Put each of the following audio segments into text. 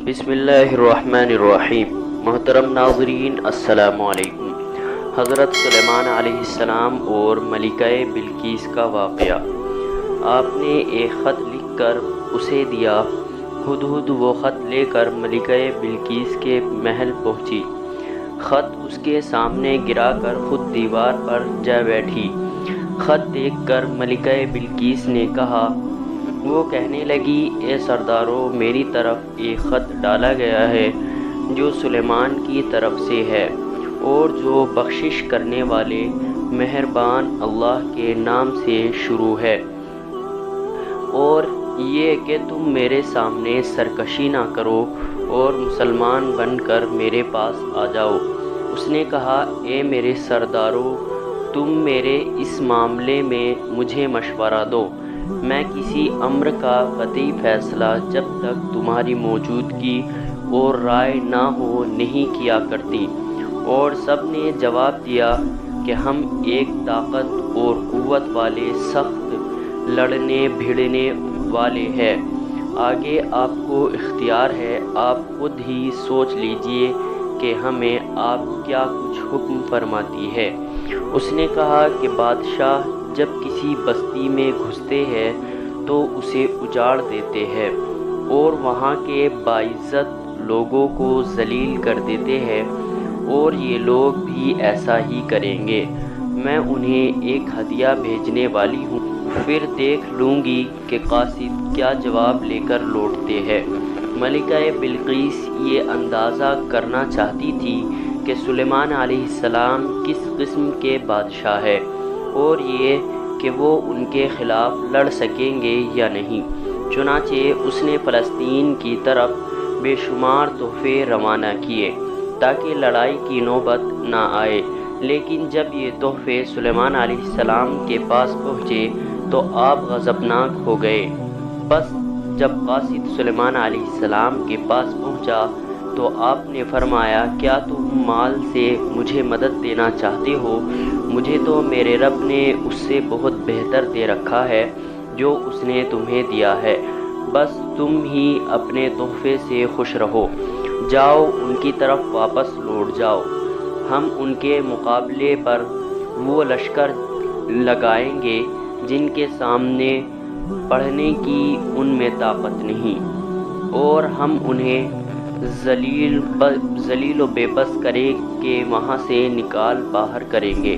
بسم اللہ الرحمن الرحیم۔ محترم ناظرین السلام علیکم۔ حضرت سلیمان علیہ السلام اور ملکہ بلقیس کا واقعہ۔ آپ نے ایک خط لکھ کر اسے دیا۔ ہدہد وہ خط لے کر ملکہ بلقیس کے محل پہنچی۔ خط اس کے سامنے گرا کر خود دیوار پر جا بیٹھی۔ خط دیکھ کر ملکہ بلقیس نے کہا، وہ کہنے لگی، اے سردارو، میری طرف ایک خط ڈالا گیا ہے جو سلیمان کی طرف سے ہے اور جو بخشش کرنے والے مہربان اللہ کے نام سے شروع ہے، اور یہ کہ تم میرے سامنے سرکشی نہ کرو اور مسلمان بن کر میرے پاس آ جاؤ۔ اس نے کہا، اے میرے سردارو، تم میرے اس معاملے میں مجھے مشورہ دو۔ میں کسی امر کا قطعی فیصلہ جب تک تمہاری موجودگی اور رائے نہ ہو نہیں کیا کرتی۔ اور سب نے جواب دیا کہ ہم ایک طاقت اور قوت والے، سخت لڑنے بھیڑنے والے ہیں۔ آگے آپ کو اختیار ہے، آپ خود ہی سوچ لیجئے کہ ہمیں آپ کیا کچھ حکم فرماتی ہے۔ اس نے کہا کہ بادشاہ جب کسی بستی میں گھستے ہیں تو اسے اجاڑ دیتے ہیں اور وہاں کے باعزت لوگوں کو ذلیل کر دیتے ہیں، اور یہ لوگ بھی ایسا ہی کریں گے۔ میں انہیں ایک ہدیہ بھیجنے والی ہوں، پھر دیکھ لوں گی کہ قاصد کیا جواب لے کر لوٹتے ہیں۔ ملکہ بلقیس یہ اندازہ کرنا چاہتی تھی کہ سلیمان علیہ السلام کس قسم کے بادشاہ ہے، اور یہ کہ وہ ان کے خلاف لڑ سکیں گے یا نہیں۔ چنانچہ اس نے فلسطین کی طرف بے شمار تحفے روانہ کیے تاکہ لڑائی کی نوبت نہ آئے، لیکن جب یہ تحفے سلیمان علیہ السلام کے پاس پہنچے تو آپ غضبناک ہو گئے۔ بس جب قاصد سلیمان علیہ السلام کے پاس پہنچا تو آپ نے فرمایا، کیا تم مال سے مجھے مدد دینا چاہتے ہو؟ مجھے تو میرے رب نے اس سے بہت بہتر دے رکھا ہے جو اس نے تمہیں دیا ہے، بس تم ہی اپنے تحفے سے خوش رہو۔ جاؤ، ان کی طرف واپس لوٹ جاؤ، ہم ان کے مقابلے پر وہ لشکر لگائیں گے جن کے سامنے پڑھنے کی ان میں طاقت نہیں، اور ہم انہیں ذلیل و بے بس کرے کے وہاں سے نکال باہر کریں گے۔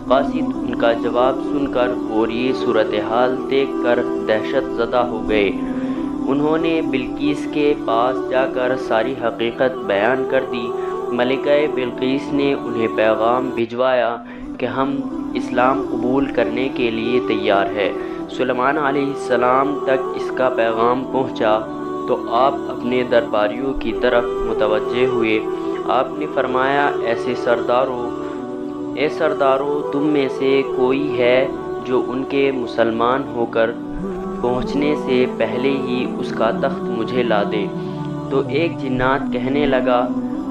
قاصد ان کا جواب سن کر اور یہ صورتحال دیکھ کر دہشت زدہ ہو گئے۔ انہوں نے بلقیس کے پاس جا کر ساری حقیقت بیان کر دی۔ ملکہ بلقیس نے انہیں پیغام بھجوایا کہ ہم اسلام قبول کرنے کے لیے تیار ہیں۔ سلیمان علیہ السلام تک اس کا پیغام پہنچا تو آپ اپنے درباریوں کی طرف متوجہ ہوئے۔ آپ نے فرمایا، اے سردارو، تم میں سے کوئی ہے جو ان کے مسلمان ہو کر پہنچنے سے پہلے ہی اس کا تخت مجھے لا دے؟ تو ایک جنات کہنے لگا،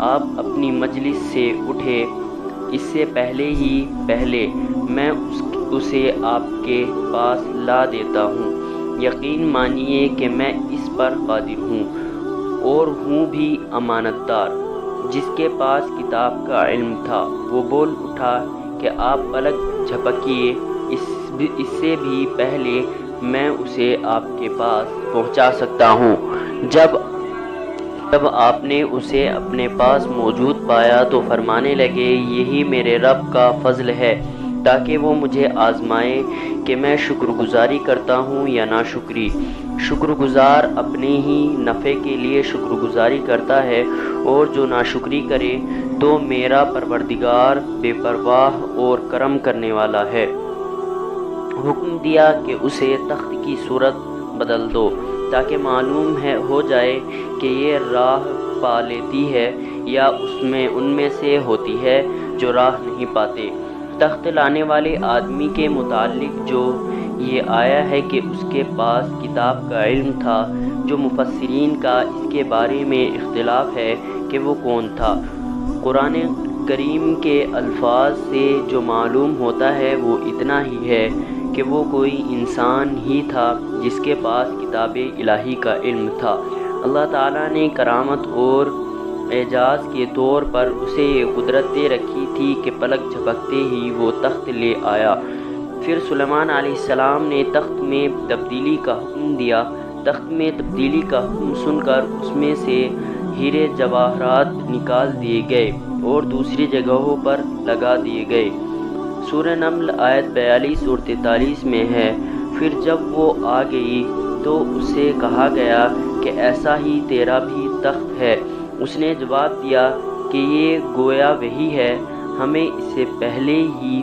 آپ اپنی مجلس سے اٹھے، اس سے پہلے میں اسے آپ کے پاس لا دیتا ہوں۔ یقین مانیے کہ میں اس پر قادر ہوں اور ہوں بھی امانت دار۔ جس کے پاس کتاب کا علم تھا وہ بول اٹھا کہ آپ پلک جھپکیے، اس سے بھی پہلے میں اسے آپ کے پاس پہنچا سکتا ہوں۔ جب آپ نے اسے اپنے پاس موجود پایا تو فرمانے لگے، یہی میرے رب کا فضل ہے تاکہ وہ مجھے آزمائے کہ میں شکر گزاری کرتا ہوں یا ناشکری۔ شکر گزار اپنے ہی نفع کے لیے شکر گزاری کرتا ہے، اور جو ناشکری کرے تو میرا پروردگار بے پرواہ اور کرم کرنے والا ہے۔ حکم دیا کہ اسے تخت کی صورت بدل دو تاکہ معلوم ہو جائے کہ یہ راہ پا لیتی ہے یا ان میں سے ہوتی ہے جو راہ نہیں پاتے۔ تخت لانے والے آدمی کے متعلق جو یہ آیا ہے کہ اس کے پاس کتاب کا علم تھا، جو مفسرین کا اس کے بارے میں اختلاف ہے کہ وہ کون تھا۔ قرآن کریم کے الفاظ سے جو معلوم ہوتا ہے وہ اتنا ہی ہے کہ وہ کوئی انسان ہی تھا جس کے پاس کتاب الہی کا علم تھا۔ اللہ تعالیٰ نے کرامت اور اعجاز کے طور پر اسے یہ قدرت دے رکھی تھی کہ پلک جھپکتے ہی وہ تخت لے آیا۔ پھر سلیمان علیہ السلام نے تخت میں تبدیلی کا حکم دیا۔ تخت میں تبدیلی کا حکم سن کر اس میں سے ہیرے جواہرات نکال دیے گئے اور دوسری جگہوں پر لگا دیے گئے۔ سورہ نمل آیت 42 اور 43 میں ہے، پھر جب وہ آ گئی تو اس سے کہا گیا کہ ایسا ہی تیرا بھی تخت ہے۔ اس نے جواب دیا کہ یہ گویا وہی ہے، ہمیں اس سے پہلے ہی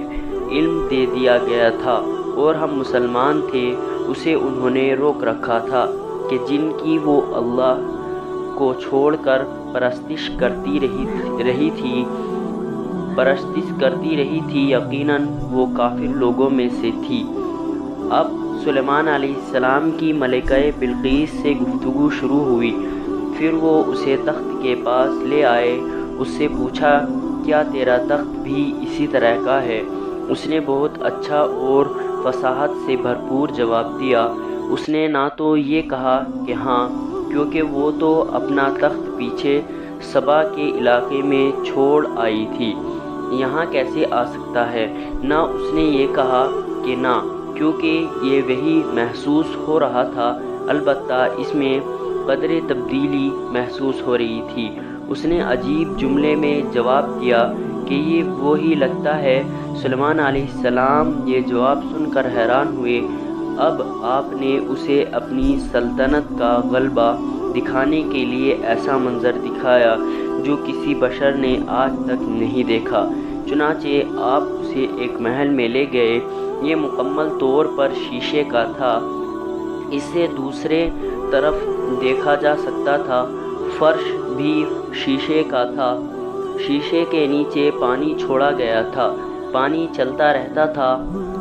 علم دے دیا گیا تھا اور ہم مسلمان تھے۔ اسے انہوں نے روک رکھا تھا کہ جن کی وہ اللہ کو چھوڑ کر پرستش کرتی رہی تھی، یقیناً وہ کافر لوگوں میں سے تھی۔ اب سلیمان علیہ السلام کی ملکہ بلقیس سے گفتگو شروع ہوئی۔ پھر وہ اسے تخت کے پاس لے آئے۔ اس سے پوچھا، کیا تیرا تخت بھی اسی طرح کا ہے؟ اس نے بہت اچھا اور فصاحت سے بھرپور جواب دیا۔ اس نے نہ تو یہ کہا کہ ہاں، کیونکہ وہ تو اپنا تخت پیچھے سبا کے علاقے میں چھوڑ آئی تھی، یہاں کیسے آ سکتا ہے، نہ اس نے یہ کہا کہ نہ، کیونکہ یہ وہی محسوس ہو رہا تھا، البتہ اس میں قدر تبدیلی محسوس ہو رہی تھی۔ اس نے عجیب جملے میں جواب دیا کہ یہ وہی لگتا ہے۔ سلیمان علیہ السلام یہ جواب سن کر حیران ہوئے۔ اب آپ نے اسے اپنی سلطنت کا غلبہ دکھانے کے لیے ایسا منظر دکھایا جو کسی بشر نے آج تک نہیں دیکھا۔ چنانچہ آپ اسے ایک محل میں لے گئے۔ یہ مکمل طور پر شیشے کا تھا۔ اس سے دوسرے طرف دیکھا جا سکتا تھا۔ فرش بھی شیشے کا تھا۔ شیشے کے نیچے پانی چھوڑا گیا تھا، پانی چلتا رہتا تھا۔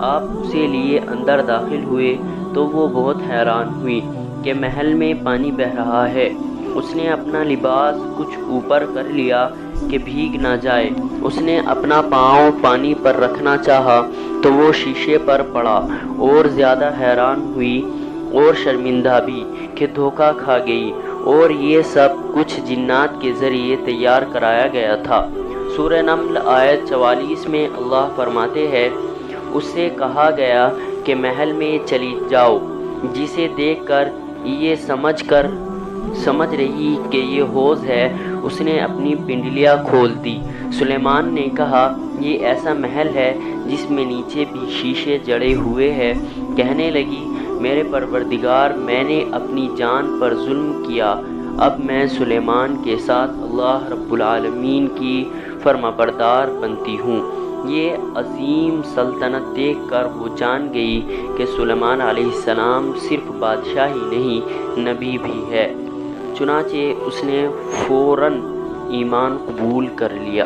آپ اسے لیے اندر داخل ہوئے تو وہ بہت حیران ہوئی کہ محل میں پانی بہہ رہا ہے۔ اس نے اپنا لباس کچھ اوپر کر لیا کہ بھیگ نہ جائے۔ اس نے اپنا پاؤں پانی پر رکھنا چاہا تو وہ شیشے پر پڑا اور زیادہ حیران ہوئی اور شرمندہ بھی کہ دھوکہ کھا گئی، اور یہ سب کچھ جنات کے ذریعے تیار کرایا گیا تھا۔ سورہ نمل آیت 44 میں اللہ فرماتے ہیں، اس سے کہا گیا کہ محل میں چلی جاؤ، جسے دیکھ کر یہ سمجھ رہی کہ یہ حوض ہے، اس نے اپنی پنڈلیاں کھول دی۔ سلیمان نے کہا، یہ ایسا محل ہے جس میں نیچے بھی شیشے جڑے ہوئے ہیں۔ کہنے لگی، میرے پروردگار، میں نے اپنی جان پر ظلم کیا، اب میں سلیمان کے ساتھ اللہ رب العالمین کی فرمانبردار بنتی ہوں۔ یہ عظیم سلطنت دیکھ کر وہ جان گئی کہ سلیمان علیہ السلام صرف بادشاہ ہی نہیں، نبی بھی ہے۔ چنانچہ اس نے فوراً ایمان قبول کر لیا۔